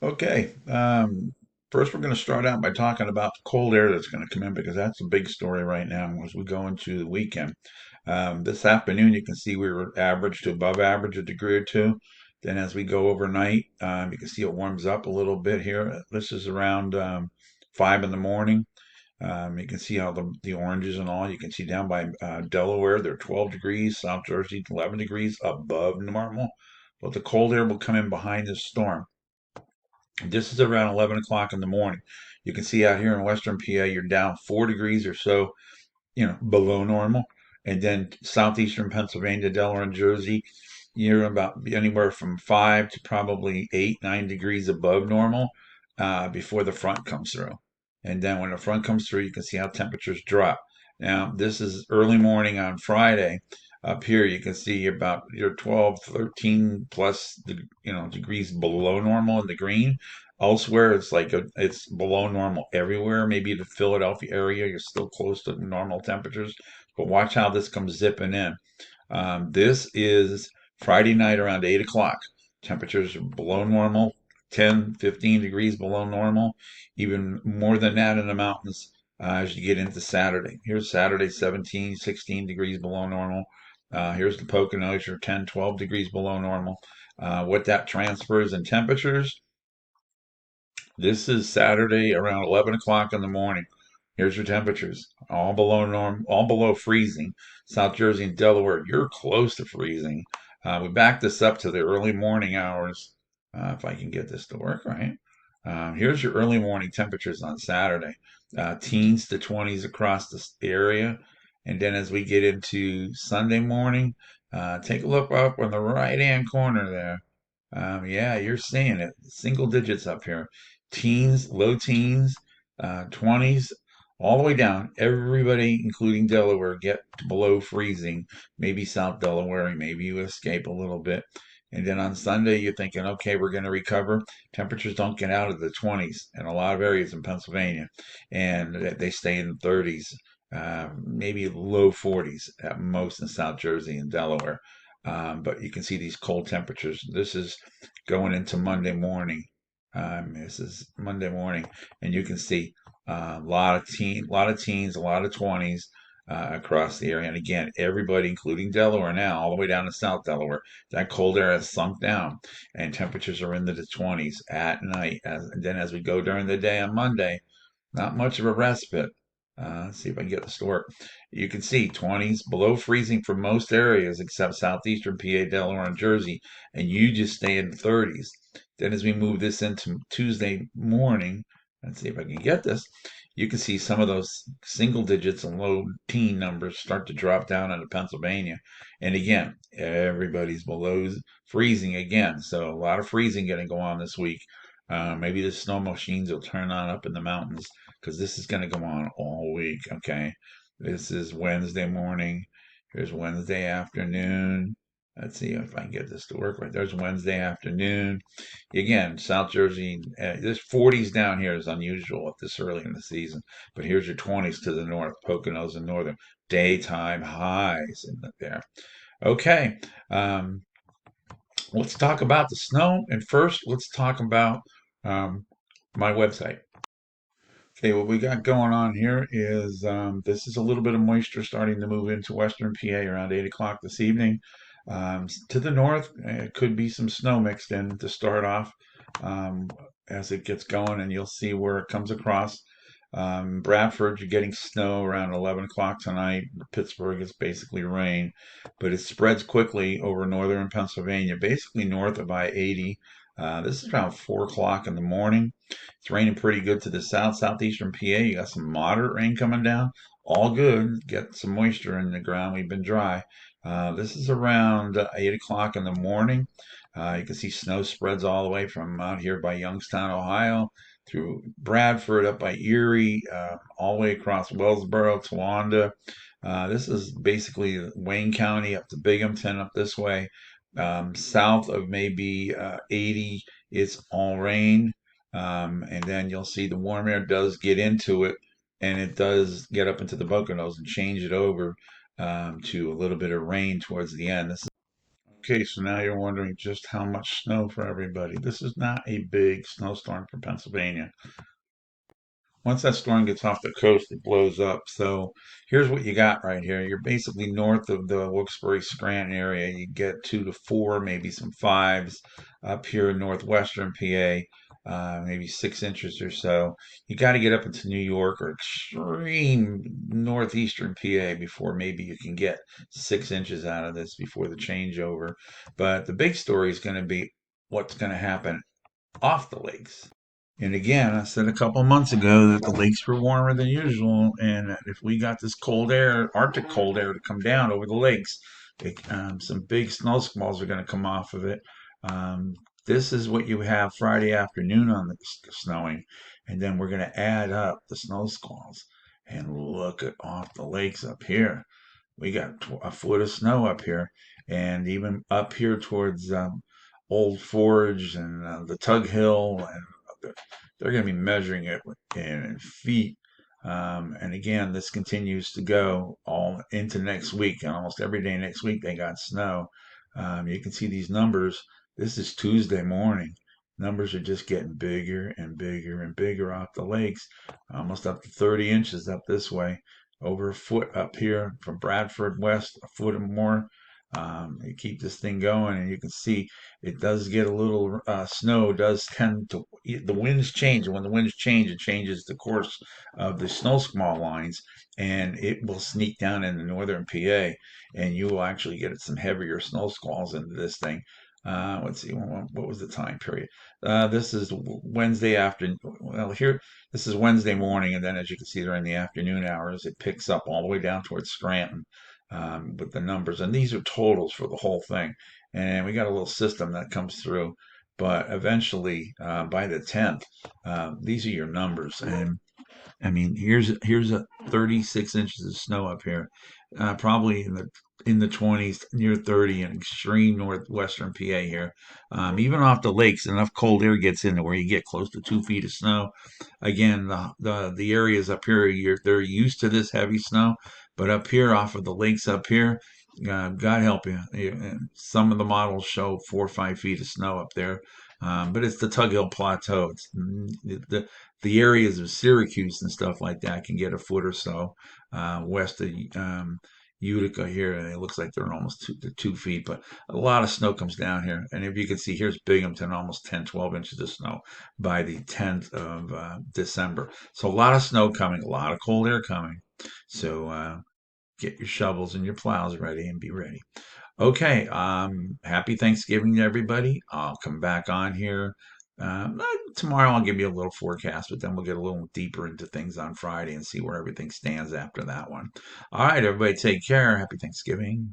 Okay. First, we're going to start out by talking about the cold air that's going to come in because that's a big story right now as we go into the weekend. This afternoon, you can see we were average to above average a degree or two. Then, as we go overnight, you can see it warms up a little bit here. This is around 5 in the morning. You can see how the oranges and all. You can see down by Delaware, they're 12 degrees. South Jersey, 11 degrees above normal. But the cold air will come in behind this storm. This is around 11 o'clock in the morning. You can see out here in Western PA, you're down 4 degrees or so, below normal. And then southeastern Pennsylvania, Delaware, and Jersey, you're about anywhere from 5 to probably 8, 9 degrees above normal before the front comes through. And then when the front comes through, you can see how temperatures drop. Now, this is early morning on Friday. Up here, you can see about your 12, 13 plus, degrees below normal in the green. Elsewhere, it's below normal everywhere. Maybe the Philadelphia area, you're still close to normal temperatures. But watch how this comes zipping in. This is Friday night around 8 o'clock. Temperatures are below normal, 10, 15 degrees below normal, even more than that in the mountains as you get into Saturday. Here's Saturday, 17, 16 degrees below normal. Here's the Poconos, you're 10, 12 degrees below normal. What that transfers in temperatures, this is Saturday around 11 o'clock in the morning. Here's your temperatures, all below norm, all below freezing. South Jersey and Delaware, you're close to freezing. We back this up to the early morning hours, if I can get this to work right. Here's your early morning temperatures on Saturday, teens to 20s across this area. And then as we get into Sunday morning, take a look up on the right hand corner there. Yeah, you're seeing it. Single digits up here. Teens, low teens, 20s, all the way down. Everybody, including Delaware, get to below freezing. Maybe South Delaware, maybe you escape a little bit. And then on Sunday, you're thinking, okay, we're going to recover. Temperatures don't get out of the 20s in a lot of areas in Pennsylvania, and they stay in the 30s, maybe low 40s at most in South Jersey and Delaware. But you can see these cold temperatures. This is going into Monday morning. This is Monday morning, and you can see a lot of teens, a lot of 20s across the area. And again, everybody, including Delaware now, all the way down to South Delaware, that cold air has sunk down, and temperatures are into the 20s at night. And then as we go during the day on Monday, not much of a respite. Let's see if I can get this to work. You can see 20s below freezing for most areas except southeastern PA, Delaware, and Jersey, and you just stay in the 30s. Then as we move this into Tuesday morning, let's see if I can get this. You can see some of those single digits and low teen numbers start to drop down into Pennsylvania. And again, everybody's below freezing again. So a lot of freezing going to go on this week. Maybe the snow machines will turn on up in the mountains because this is going to go on all week. Okay. This is Wednesday morning. Here's Wednesday afternoon. Let's see if I can get this to work right. There's Wednesday afternoon. Again, South Jersey, this 40s down here is unusual at this early in the season. But here's your 20s to the north, Poconos and northern. Daytime highs in there. Okay. Um, let's talk about the snow. And first, let's talk about um, my website. Okay, what we got going on here is this is a little bit of moisture starting to move into western PA around 8 o'clock this evening. To the north, it could be some snow mixed in to start off um, as it gets going, and you'll see where it comes across. Bradford, you're getting snow around 11 o'clock tonight. Pittsburgh, it's basically rain, but it spreads quickly over northern Pennsylvania, basically north of I-80. This is around 4 o'clock in the morning. It's raining pretty good to the south, southeastern PA. You got some moderate rain coming down. All good. Get some moisture in the ground. We've been dry. This is around 8 o'clock in the morning. You can see snow spreads all the way from out here by Youngstown, Ohio, through Bradford, up by Erie, all the way across Wellsboro, Towanda. This is basically Wayne County up to Binghamton, up this way. South of maybe 80, it's all rain. And then you'll see the warm air does get into it, and it does get up into the Poconos and change it over to a little bit of rain towards the end. Okay, so now you're wondering just how much snow for everybody. This is not a big snowstorm for Pennsylvania. Once that storm gets off the coast, it blows up. So here's what you got right here. You're basically north of the Wilkes-Barre Scranton area. You get 2 to 4, maybe some fives up here in northwestern PA, maybe 6 inches or so. You got to get up into New York or extreme northeastern PA before maybe you can get 6 inches out of this before the changeover. But the big story is going to be what's going to happen off the lakes. And again, I said a couple months ago that the lakes were warmer than usual, and that if we got this cold air, Arctic cold air, to come down over the lakes, some big snow squalls are going to come off of it. Um, this is what you have Friday afternoon on the snowing, and then we're going to add up the snow squalls and look at off the lakes up here. We got a foot of snow up here, and even up here towards Old Forge and the Tug Hill, and they're going to be measuring it in feet. And again, this continues to go all into next week, and almost every day next week they got snow. You can see these numbers. This is Tuesday morning. Numbers are just getting bigger and bigger and bigger off the lakes, almost up to 30 inches up this way, over a foot up here from Bradford west, a foot or more. You keep this thing going, and you can see it does get a little snow. Does tend to the winds change, and when the winds change, it changes the course of the snow squall lines, and it will sneak down into northern PA, and you will actually get some heavier snow squalls into this thing. Let's see, what was the time period? This is Wednesday afternoon. Well, here, this is Wednesday morning, and then as you can see, during the afternoon hours, it picks up all the way down towards Scranton with the numbers. And these are totals for the whole thing. And we got a little system that comes through. But eventually, by the 10th, these are your numbers. And I mean, here's a 36 inches of snow up here, probably in the 20s, near 30 in extreme northwestern PA here. Even off the lakes, enough cold air gets in there where you get close to 2 feet of snow. Again, the areas up here, they're used to this heavy snow, but up here off of the lakes up here, God help you. Some of the models show 4 or 5 feet of snow up there. But it's the Tug Hill Plateau. It's the areas of Syracuse and stuff like that can get a foot or so west of Utica here, and it looks like they're almost 2 feet. But a lot of snow comes down here, and if you can see, here's Binghamton, almost 10, 12 inches of snow by the 10th of December. So a lot of snow coming, a lot of cold air coming. So get your shovels and your plows ready and be ready. Okay, happy Thanksgiving to everybody. I'll come back on here. Tomorrow I'll give you a little forecast, but then we'll get a little deeper into things on Friday and see where everything stands after that one. All right, everybody, take care. Happy Thanksgiving.